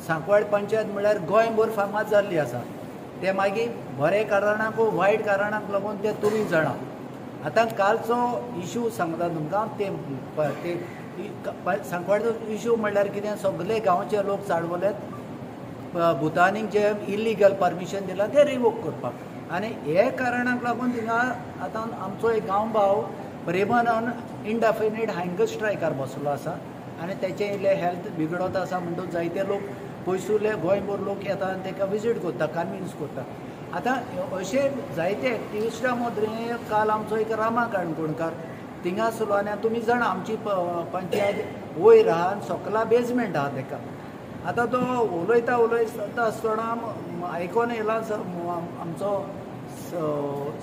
सांकवाळ पंचायत म्हळ्यार गोंयभर फामाद जाल्ली आसा. ते मागीर बरे कारणाक वायट कारणाक लागून ते तुमी जाणा. आतां कालचो इशू सांगता तुमकां ते सांकवाळचो इशू म्हणल्यार कितें, सगळे गांवचे लोक चाडवलेत भुतानीक जे इलिगल परमिशन दिलां ते रिवोक करपाक. आनी हे कारणाक लागून थिंगा आतां आमचो एक गांव भाव रेमन इनडेफिनीट हँगर स्ट्रायकार बसलो आसा आनी तेचे इल्ले हेल्थ बिगडत आसा म्हणटून जायते लोक पयसुल्ले गोंयभर लोक येता आनी ताका विजीट करता, कन्विन्स करता. आतां अशे जायते एक्टिविस्टां मदीं काल आमचो एक रामा काणकोणकार थिंगा आसलो आनी तुमी जाणा आमची पंचायत वयर आहा आनी सकला बेजमेंट आहा ताका. आतां तो उलयता आसतना आयकोन येयला आमचो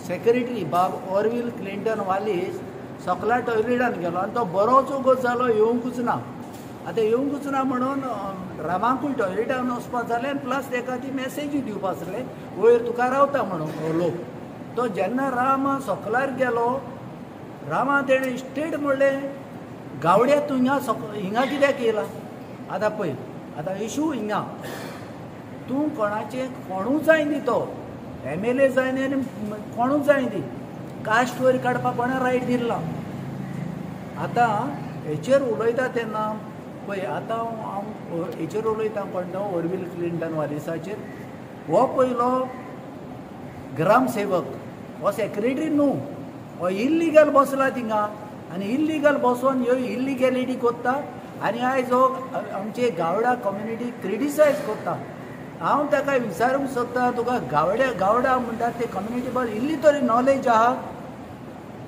सेक्रेटरी बाब ऑरविल क्लिंटन वालीस सकला टॉयलेटान गेलो आनी तो बरोच उगोच जालो येवंकूच ना. आतां येवंकूच ना म्हणून रामाकूय टॉयलेटान वचपाक जालें आनी प्लस ताका ती मॅसेजूय दिवपाक जालें वयर तुका रावता म्हणून लोक. तो जेन्ना राम सकलार गेलो, रामा तेणें स्टेट म्हणलें गावड्या तूं हिंगा कित्याक येयला. आतां पळय, आतां इशू हिंगा तूं कोणाचें कोणूच जाय दी, तो MLA जाय न्ही आनी कोणूच जाय दी, कास्ट वयर काडपाक कोणें रायट दिला. आतां हेचेर उलयता तेन्ना पळय, आतां हांव हेचेर उलयता कोण तो ऑरविल क्लिंटन वालिसाचेर. हो पयलो ग्रामसेवक, हो सेक्रेटरी न्हू, हो इल्लिगल बसला थिंगा आनी इल्लिगल बसोन ह्यो इल्लिगॅलिटी करता आनी आयज हो आमचे गावडा कम्युनिटी क्रिटिसायज करता. हांव ताका विचारूंक सोदता, तुका गावडा म्हणटात ते कम्युनिटी बस इल्ली तरी नॉलेज आहा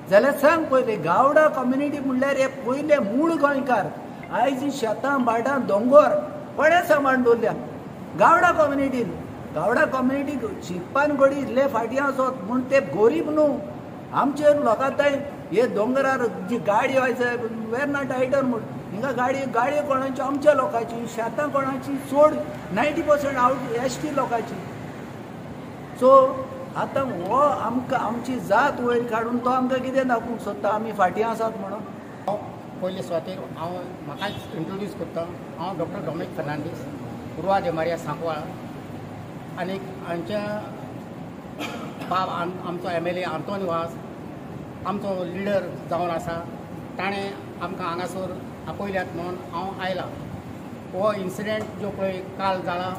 जाल्यार सांग. पयले गावडा कम्युनिटी म्हणल्यार हे पयले मूळ गोंयकार. आयज शेतां भाटां दोंगर कोणें सांबाळून दवरल्या गावडा कम्युनिटीन. गावडा कम्युनिटी शिकपान घडी इल्ले फाटीं आसत म्हूण ते गरीब न्हू. आमचे लोकां थंय हे दोंगरार जी गाडी आयज वेर नॉट आयडर म्हूण हिंगा गाडयो कोणाची, आमच्या लोकांची. शेतां कोणाची, चड 90% आवट ST लोकांची. सो आतां हो आमकां आमची जात वयर काडून तो आमकां कितें दाखोवंक सोदता आमी फाटीं आसात म्हणून. हांव पयले सुवातेर हांव म्हाकाच इंट्रोड्यूस करता. हांव डॉक्टर डॉमिनिक फर्नांडीस, उर्वा de Maria सांकवाळ. आनी हांच्या बाब आमचो MLA आंतोनी वास आमचो लिडर जावन आसा. ताणें आमकां हांगासर आपयल्यात म्हणून हांव आयला. हो इन्सिडेंट जो पळय काल जाला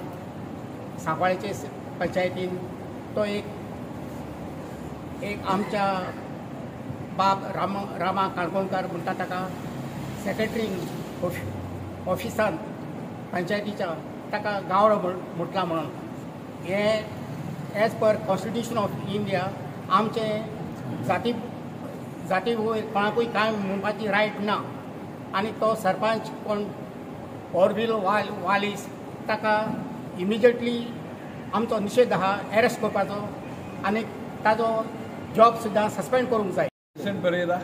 सांकवाळेचे पंचायतीन, तो एक आमच्या बाब रामा काणकोणकार म्हणटा ताका सेक्रेटरी ऑफिसान पंचायतीच्या ताका गावडो म्हटला म्हणून. हे as per constitution of India आमचे जाती वयर कोणाकूय कांय म्हणपाची रायट ना. आनी तो सरपंच कोण ऑरविल वालीस ताका इमिजिएटली आमचो निशेध आहा अरेस्ट करपाचो आनी ताजो जॉब सुद्दां सस्पेंड करूंक जाय. बरयता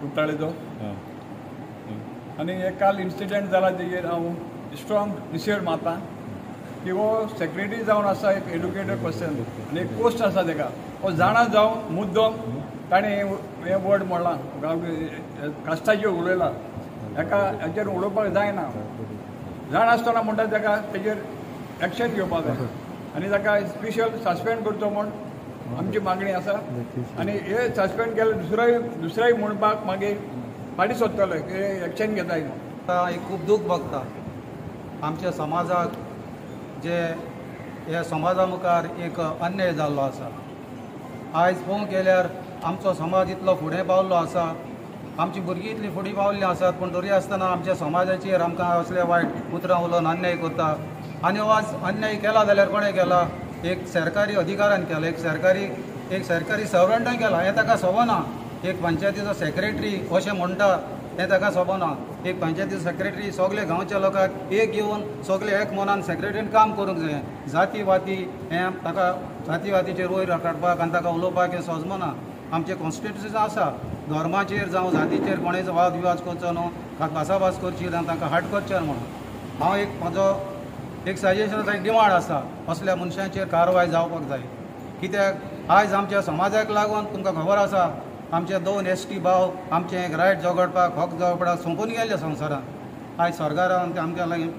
कुट्टाळेचो आनी हे काल इन्सिडेंट जाला तेजेर हांव स्ट्रॉंग निशेध मारता की हो सेक्रेटरी जावन आसा एक एड्युकेटेड पर्सन आनी एक पोस्ट आसा ताका. हो जाणा जावन मुद्दम ताणें हे वर्ड म्हणलां कास्टाचेर उलयला. हेचेर उलोवपाक जायना. जाण आसतना म्हणटा ताका तेजेर एक्शन घेवपाक जाय आनी ताका स्पेशल सस्पेंड करचो म्हूण आमची मागणी आसा. आनी हे सस्पेंड केले दुसराय म्हणपाक मागीर फाटीं सोदतले की एक्शन घेता. एक खूब दूख भोगता आमच्या समाजाक, जे ह्या समाजा मुखार एक अन्याय जाल्लो आसा. आयज पळोवंक गेल्यार आमचो समाज इतलो फुडें पावल्लो आसा, आमची भुरगीं इतलीं फुडें पावल्लीं आसात, पूण तरी आसतना आमच्या समाजाचेर आमकां असले वायट उतरां उलोवन अन्याय करता. आनी हो आज अन्याय केला जाल्यार कोणें केला? एक सरकारी अधिकाऱ्यान केला, एक सरकारी सर्वंटान केला. हें ताका सोबना. एक पंचायतीचो सेक्रेटरी अशें म्हणटा हें ताका सोबना. एक पंचायतीचो सेक्रेटरी सगळे गांवच्या लोकांक एक येवन सगळे एक मनान सेक्रेटरीन काम करूंक जाय. जाती वाती हें ताका जाती वातीचेर वयर काडपाक आनी ताका उलोवपाक हें सोजमना. आमचें कॉन्स्टिट्युशन आसा, धर्माचेर जावं जातीचेर कोणेचो वाद विवाद करचो न्हू, भासाभास करची जावं तांकां हाट करचें म्हणून. हांव म्हाजो एक सजेशन एक डिमांड आसा, असल्या मनशांचेर कारवाय जावपाक जाय. कित्याक आयज आमच्या समाजाक लागून तुमकां खबर आसा आमचे 2 ST भाव आमचें एक रायट झगडपाक हक झगडपाक सोंपून गेल्ले संवसारान. आयज सरकारान आमकां लागीं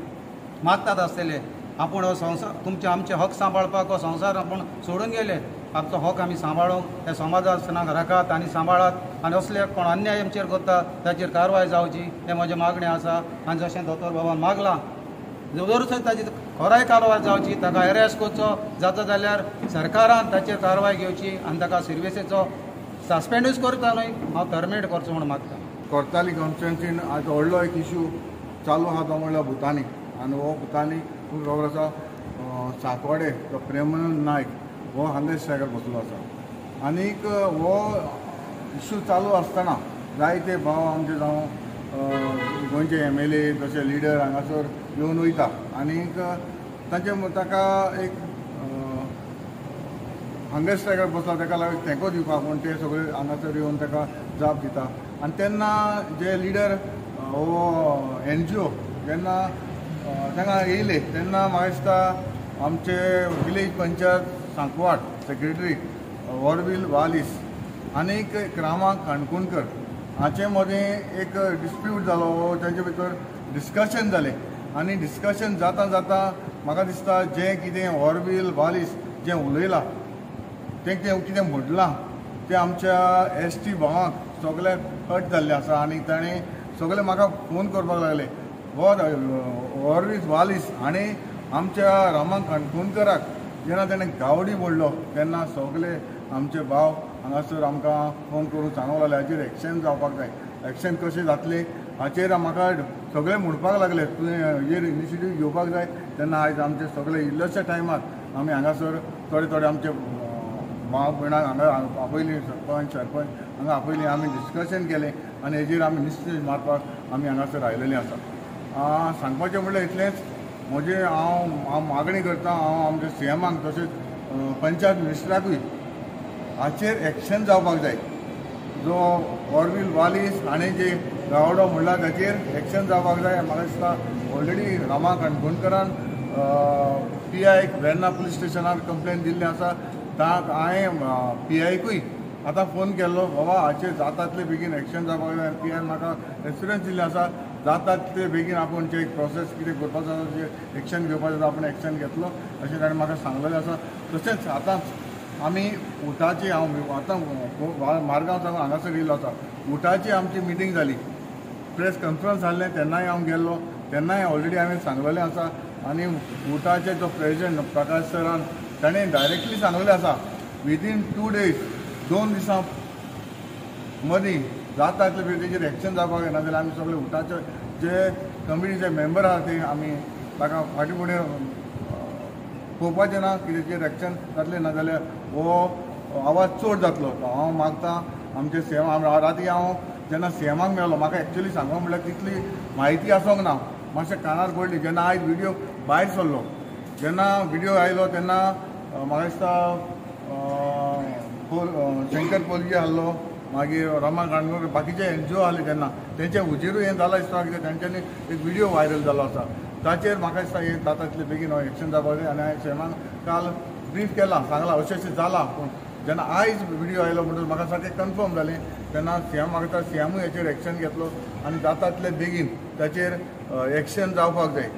मागतात आसतले आपूण हो संसार आमचे हक सांबाळपाक हो संसार आपूण सोडून गेले आमचो हक आमी सांबाळूंक ह्या समाजाक राखात आनी सांबाळात आनी असले कोण अन्याय आमचेर करता ताचेर कारवाय जावची हे म्हजें मागणें आसा आनी जशें दोतोर बाबान मागलां जरूर ताची खराय कारवाय जावची ताका अरेस्ट करचो जाता जाल्यार सरकारान ताचेर कारवाय घेवची आनी ताका सर्विसेचो सस्पेंडूच करता न्हय हांव टर्मिनेट करचो म्हूण मागता कोर्ताली कॉन्स्टिट्युन्सीन आज व्हडलो एक इशू चालू आहा तो म्हणल्यार भुतानी आनी हो भुतानी खूब खबर आसा साकवाडे तो प्रेमानंद नायक हो हंगर स्ट्रायकार बसलो आसा आनीक हो इशू चालू आसतना जायते भाव आमचे जावं गोंयचे MLA तशे लिडर हांगासर येवन वयता आनीक ताका एक हंगर स्ट्रायकार बसला ताका लागून तेंको दिवपाक म्हूण ते सगळे हांगासर येवन ताका जाप दिता आनी तेन्ना जे लिडर हो NGO जेन्ना तांकां येयले तेन्ना म्हाका दिसता आमचे विलेज पंचायत सांकवाड सेक्रेटरी ऑरवील वालीस आनीक रामा काणकोणकर हाचे मदें एक डिस्प्यूट जालो तांचे भितर डिस्कशन जालें आनी डिस्कशन जाता जाता म्हाका दिसता जें कितें ऑरवील वालीस जें उलयलां तें कितें म्हटलां तें आमच्या ST भावांक सगळ्याक हट जाल्लें आसा आनी ताणें सगळे म्हाका फोन करपाक लागले हो ऑरवील वालीस हाणें आमच्या रामा काणकोणकराक जेन्ना ताणें गावडी मोडलो तेन्ना सगळे आमचे भाव हांगासर आमकां फोन करून सांगूंक लागले हाचेर एक्शन जावपाक जाय एक्शन कशें जातलें हाचेर म्हाका सगळे म्हणपाक लागले तुवें हेर इनिशिएटीव घेवपाक जाय तेन्ना आयज आमचे सगळे इल्ल्याच्या टायमार आमी हांगासर थोडे आमचे भाव भयणांक हांगा आपयलीं सरपंच हांगा आपयलीं आमी डिस्कशन केलें आनी हेजेर आमी निश्चय मारपाक आमी हांगासर आयिल्ले आसा सांगपाचें म्हणल्यार इतलेंच म्हजें हांव मागणी करता हांव आमच्या CMाक तशेंच पंचायत मिनिस्टराकूय हाचेर एक्शन जावपाक जाय जो ऑरवील वालीस हाणें जे गावडो म्हणला ताचेर एक्शन जावपाक जाय म्हाका दिसता ऑलरेडी रामा काणकोणकरान PIक वेर्ना पुलीस स्टेशनार कंप्लेन दिल्ली आसा ताक हांवें PIकूय आतां फोन केल्लो बाबा हाचेर जाता तितले बेगीन एक्शन जावपाक जाय PI म्हाका एश्युरन्स दिल्लें आसा जाता तितले बेगीन आपूण जे प्रोसेस कितें करपाचो आसा जे एक्शन घेवपाचें आसा आपूण एक्शन घेतलो अशें ताणें म्हाका सांगलेलें आसा तशेंच आतां आमी उठाची हांव आतां मारगांव सावन हांगासर येयल्लो आसा उठाची आमची मिटींग जाली प्रेस कॉन्फरन्स जाल्लें तेन्नाय हांव गेल्लो तेन्नाय ऑलरेडी हांवें सांगलेलें आसा आनी उठाचे जो प्रेजिडेंट प्रकाश सरान ताणें डायरेक्टली सांगलेलें आसा विदीन 2 days 2 दिसां मदीं जाता तितले बेगीन तेजेर एक्शन जावपाक जाय नाजाल्यार आमी सगळे उठाचे जे कमिटीचे मेंबर आहा ते आमी ताका फाटीं फुडें पळोवपाचें ना कितें एक्शन जातलें नाजाल्यार हो आवाज चड जातलो हांव मागतां आमचे CM राती हांव जेन्ना CMाक मेळ्ळो म्हाका एक्चुली सांगूंक म्हणल्यार तितली म्हायती आसूंक ना मातशें कानार पडली जेन्ना आयज व्हिडियो भायर सरलो जेन्ना व्हिडियो आयलो तेन्ना म्हाका दिसता शंकर पोलजी आहलो मागीर रामा काणकोणकर बाकीचे NGO आहले तेन्ना तेंचे हुजीरूय हें जालां दिसता कित्याक तेंच्यांनी एक व्हिडियो व्हायरल जालो आसा ताचेर म्हाका दिसता हें जाता तितले बेगीन एक्शन जावपाक जाय आनी हांवें CMाक काल ब्रीफ केलां सांगलां अशें अशें जालां पूण जेन्ना आयज व्हिडियो आयलो म्हणटून म्हाका सारकें कन्फर्म जालें तेन्ना CM म्हाका CMूय हेचेर एक्शन घेतलो आनी जाता तितले बेगीन ताचेर एक्शन जावपाक जाय